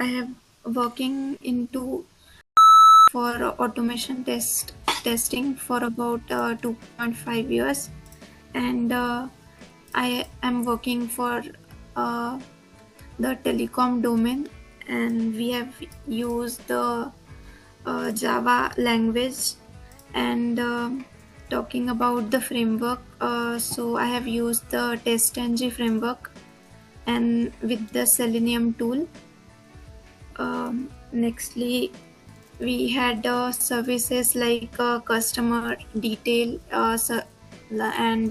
I have working into for automation testing for about 2.5 years, and I am working for uh, the telecom domain, and we have used the Java language. And talking about the framework, so I have used the TestNG framework and with the Selenium tool. Nextly, we had services like customer detail and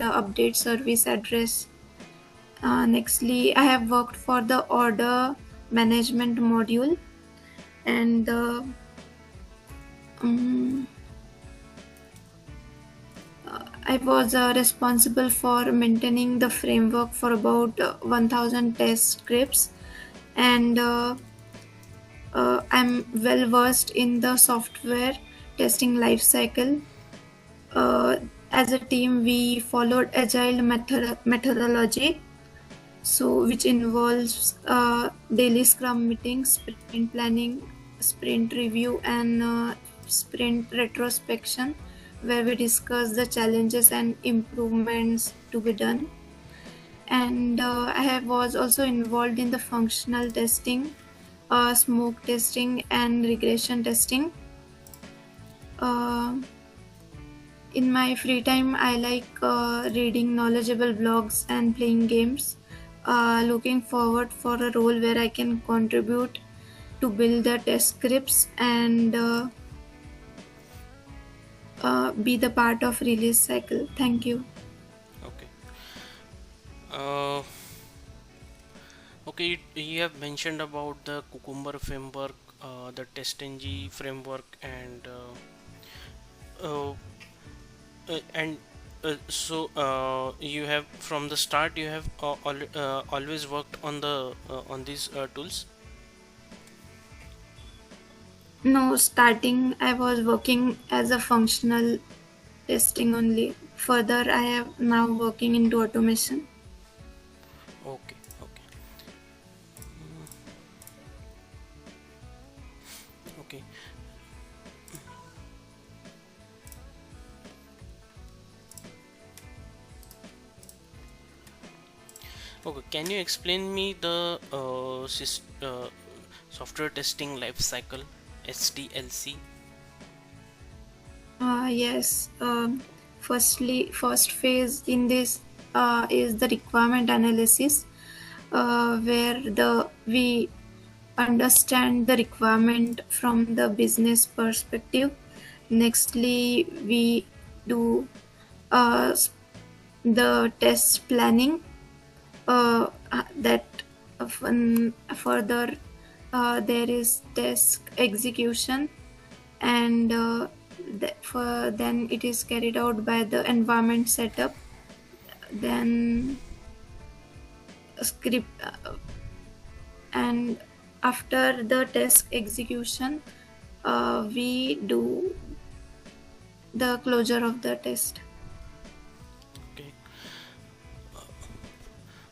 update service address. Nextly, I have worked for the order management module, and um, I was responsible for maintaining the framework for about 1000 test scripts, and I'm well versed in the software testing lifecycle. Uh, as a team, we followed agile methodology, so which involves daily scrum meetings, sprint planning, sprint review, and sprint retrospection, where we discuss the challenges and improvements to be done. And was also involved in the functional testing, smoke testing, and regression testing. Uh, in my free time, I like reading knowledgeable blogs and playing games. Looking forward for a role where I can contribute to build the test scripts and be the part of release cycle. Thank you. Okay. Uh, okay, you have mentioned about the Cucumber framework, the TestNG framework, uh, and you have from the start you have always worked on on these tools. No, starting I was working as a functional testing only. Further, I am now working into automation. Okay, okay, okay, okay. Can you explain me the software testing life cycle, SDLC? Yes. First phase in this is the requirement analysis, where the we understand the requirement from the business perspective. Nextly, we do uh, the test planning. That further there is test execution, and then it is carried out by the environment setup, then script, and after the test execution, we do the closure of the test. Okay.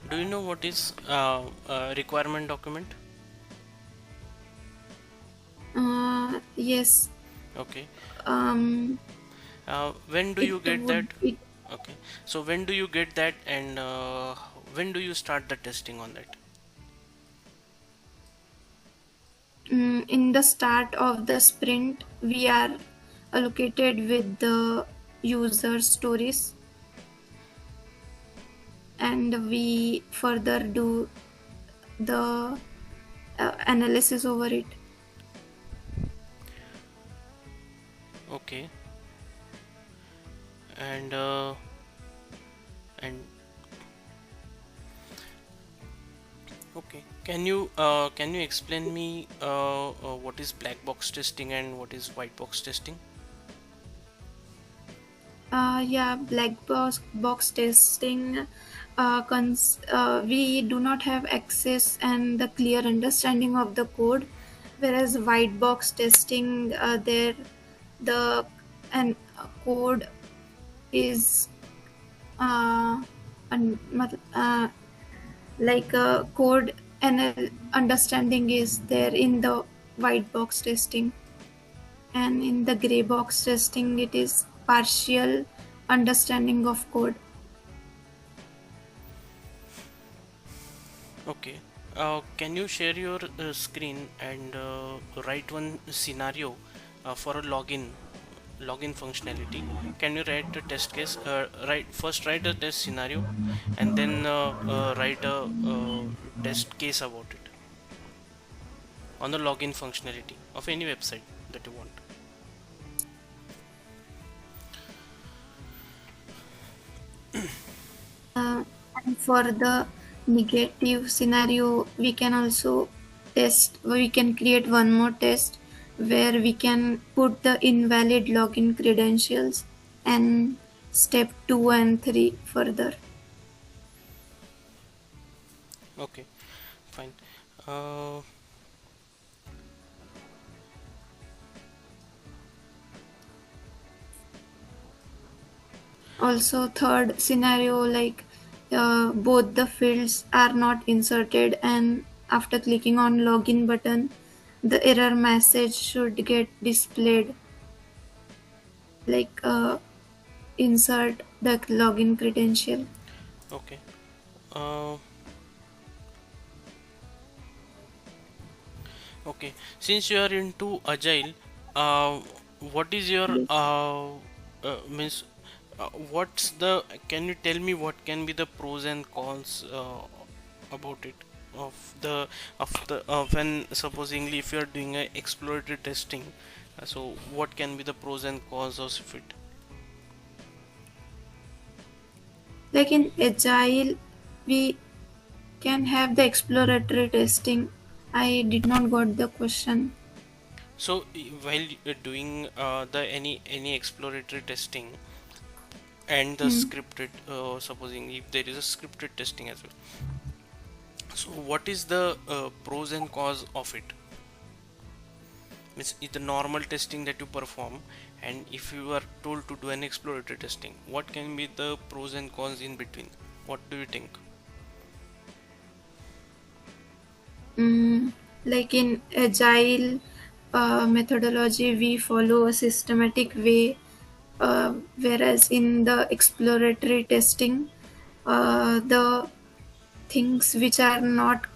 Do you know what is requirement document? Yes. Okay. um, When do it you get that? would it Okay. So when do you get that, and when do you start the testing on that? In the start of the sprint, we are allocated with the user stories, and we further do the analysis over it. Okay. And and okay. Can you explain me what is black box testing and what is white box testing? Yeah, box testing. We do not have access and the clear understanding of the code, whereas white box testing, there the and code is uh, un, mat- like code NL understanding is there in the white box testing, and in the gray box testing, it is partial understanding of code. Okay. Can you share your screen and write one scenario for a login functionality? Can you write a test case? Write a test scenario, and then write a test case about it on the login functionality of any website that you want. And for the negative scenario, we can also we can create one more test where we can put the invalid login credentials and step 2 and 3 further. Okay, fine. Uh, Also, third scenario, like both the fields are not inserted, and after clicking on login button, the error message should get displayed, like insert the login credential. okay. Uh, Okay, since you are into Agile, uh, what is your Yes. means? What's the? Can you tell me what can be the pros and cons about it? Of the when supposingly if you are doing a exploratory testing, so what can be the pros and cons of it? Like in Agile, we can have the exploratory testing. I did not got the question. So while you're doing the any exploratory testing and the Hmm. scripted, supposing if there is a scripted testing as well. So, what is the pros and cons of it? Means it's the normal testing that you perform, and if you are told to do an exploratory testing, what can be the pros and cons in between? What do you think? Mm, like in Agile methodology, we follow a systematic way, whereas in the exploratory testing, the things which are not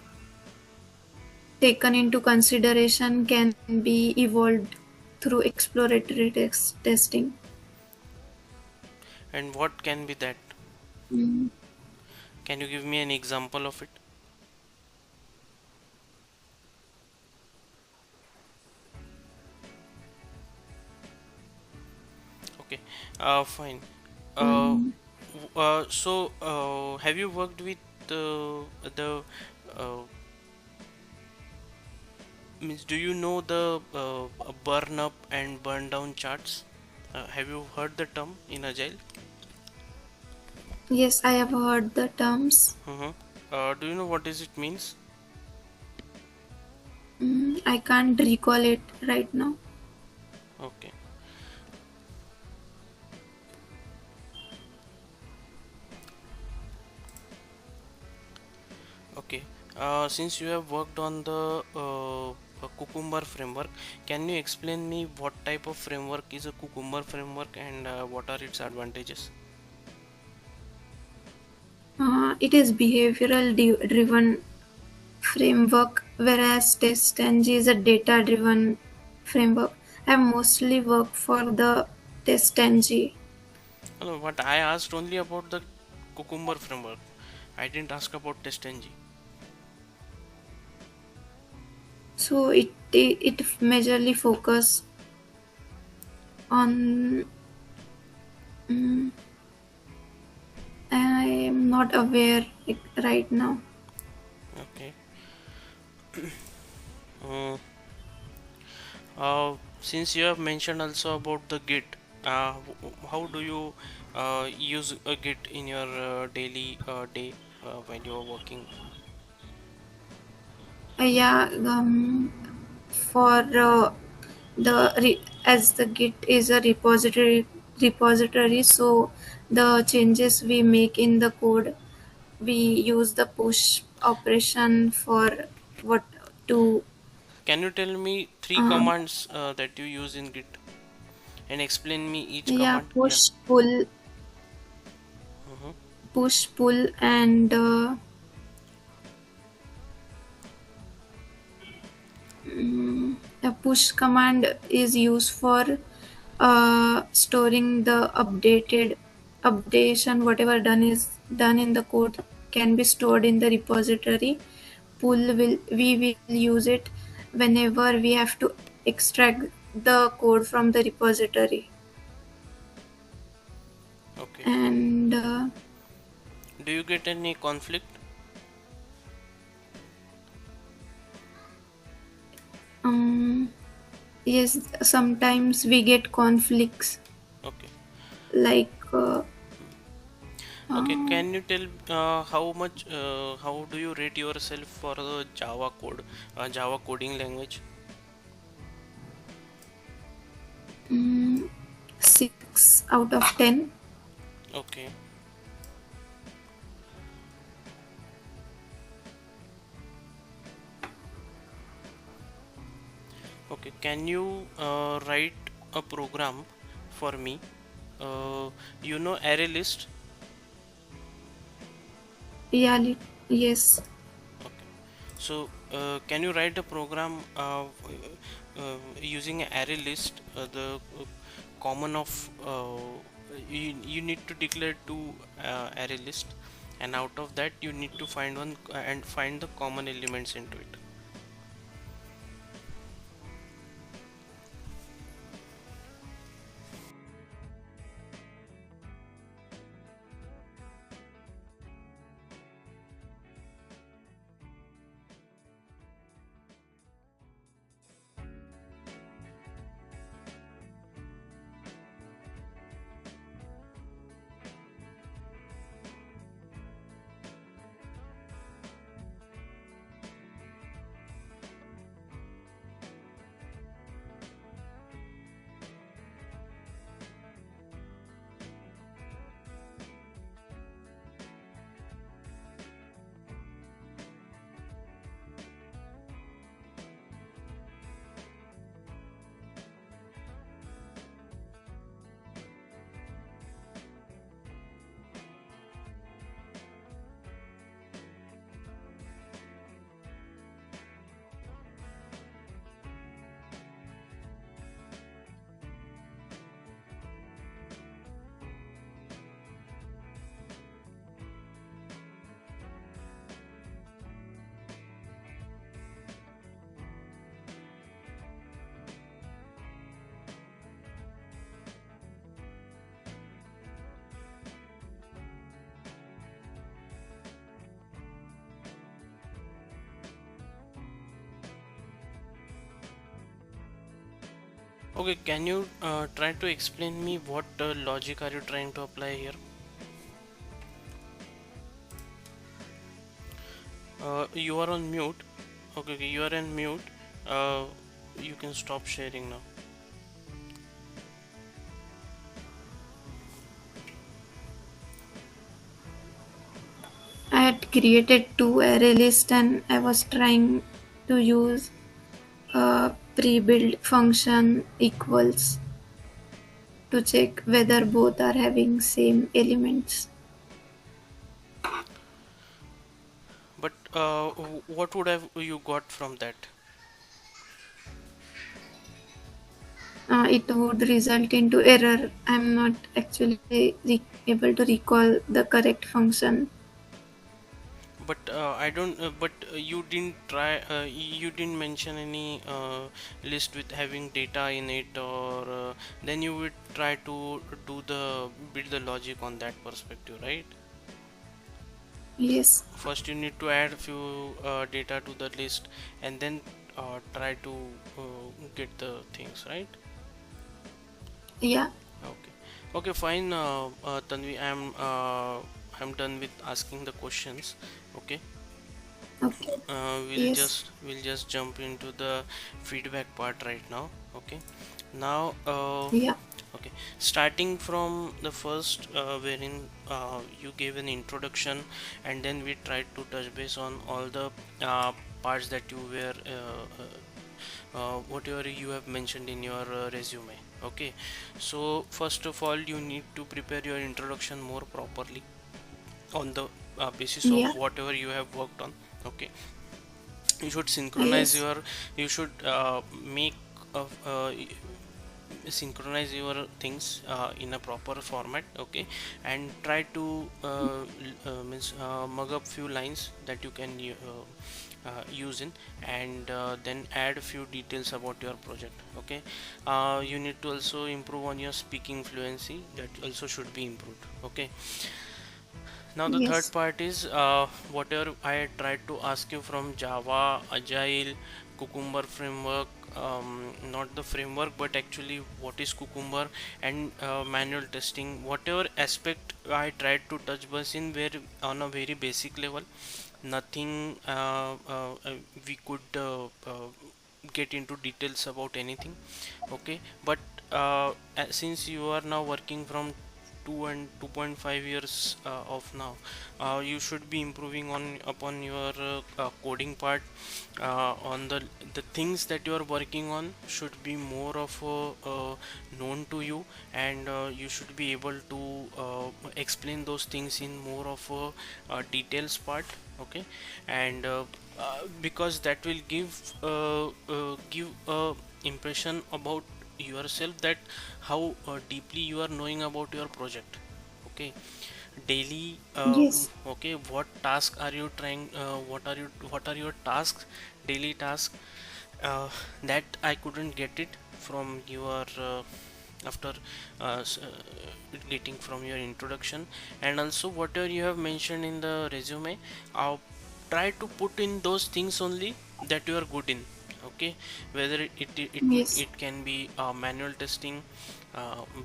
taken into consideration can be evolved through exploratory testing. And what can be that? Mm. Can you give me an example of it? Okay, fine. Uh, Mm. have you worked with the uh, means do you know the burn up and burn down charts? Have you heard the term in Agile? Yes, I have heard the terms. Mm-hmm. Do you know what does it means? I can't recall it right now. Okay. Okay. Since you have worked on the Cucumber framework, can you explain me what type of framework is a Cucumber framework and what are its advantages? It is behavioral driven framework, whereas TestNG is a data driven framework. I mostly work for the TestNG. No, but I asked only about the Cucumber framework. I didn't ask about TestNG. So it majorly focus on. mm, I am not aware right now. Okay. Uh, since you have mentioned also about the Git, how do you use a Git in your daily day when you are working? Yeah, for as the Git is a repository, so the changes we make in the code, we use the push operation for what to. Can you tell me three um, commands that you use in Git and explain me each yeah, command? Yeah. Mhm. push pull and a push command is used for storing the updation. Whatever done is done in the code can be stored in the repository. Pull will we will use it whenever we have to extract the code from the repository. Okay. And Do you get any conflict? um, yes, sometimes we get conflicts Okay. like Okay. uh, Can you tell how do you rate yourself for the Java code, Java coding language? mm, 6 out of 10. Okay. Okay. Can you write a program for me? Uh, array list. Yeah, yes. Okay. So, can you write a program using an array list? The common of you need to declare two array list, and out of that you need to find one and find the common elements into it. Okay, can you try to explain me what logic are you trying to apply here? You are on mute. Okay, okay, you are on mute. Uh, you can stop sharing now. I had created two array lists and I was trying to use a pre-built function equals to check whether both are having same elements. But what would have you got from that? It would result into error. I'm not actually able to recall the correct function. But I don't. But you didn't try. You didn't mention any list with having data in it, or then you would try to build the logic on that perspective, right? Yes. First, you need to add few data to the list, and then try to get the things right. Yeah. Okay. Okay. Fine. Tanvi, I'm done with asking the questions. Okay. Okay. Yes. We'll just jump into the feedback part right now. Okay. Now Yeah. Okay, starting from the first, wherein you gave an introduction, and then we tried to touch base on all the parts that you were whatever you have mentioned in your resume. Okay, so first of all, you need to prepare your introduction more properly on the basis of Yeah. whatever you have worked on. Okay, you should synchronize Yes. your, you should make synchronize your things in a proper format. Okay, and try to means mug up few lines that you can use in, and then add a few details about your project. Okay, you need to also improve on your speaking fluency, that also should be improved. Okay, now the third Yes. part is whatever I tried to ask you from Java, Agile, Cucumber framework, not the framework, but actually what is Cucumber, and manual testing. Whatever aspect I tried to touch base in, where on a very basic level, nothing we could get into details about anything. Okay, but since you are now working from 2 and 2.5 years of now, you should be improving on upon your coding part. On the things that you are working on should be more of known to you, and you should be able to explain those things in more of a details part. Okay, and because that will give a impression about yourself, that how deeply you are knowing about your project. Okay, daily Yes. okay, what task are you trying, what are your tasks, daily tasks, that I couldn't get it from your after getting from your introduction. And also whatever you have mentioned in the resume, try to put in those things only that you are good in. Okay, whether Yes. it can be manual testing,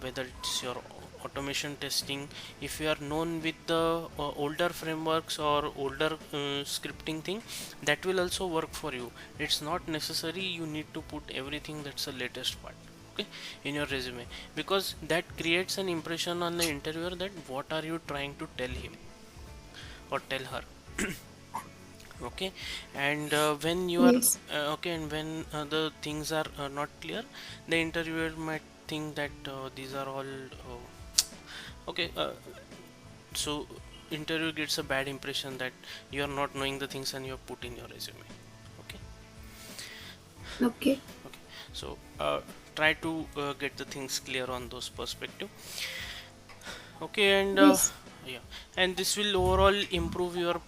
whether it's your automation testing. If you are known with the older frameworks or older scripting thing, that will also work for you. It's not necessary you need to put everything that's the latest part. Okay, in your resume, because that creates an impression on the interviewer, that what are you trying to tell him or tell her. Okay, and when you are Yes. okay, and when the things are not clear, the interviewer might think that these are all okay, so interview gets a bad impression that you are not knowing the things and you have put in your resume. Okay, Okay. okay, so try to get the things clear on those perspective. Okay, and Yes. yeah, and this will overall improve your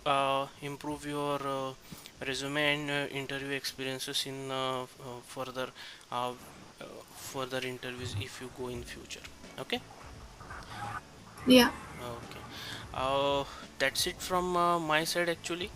resume and interview experiences in uh, further interviews if you go in future. Okay, Yeah. okay, uh, that's it from my side actually.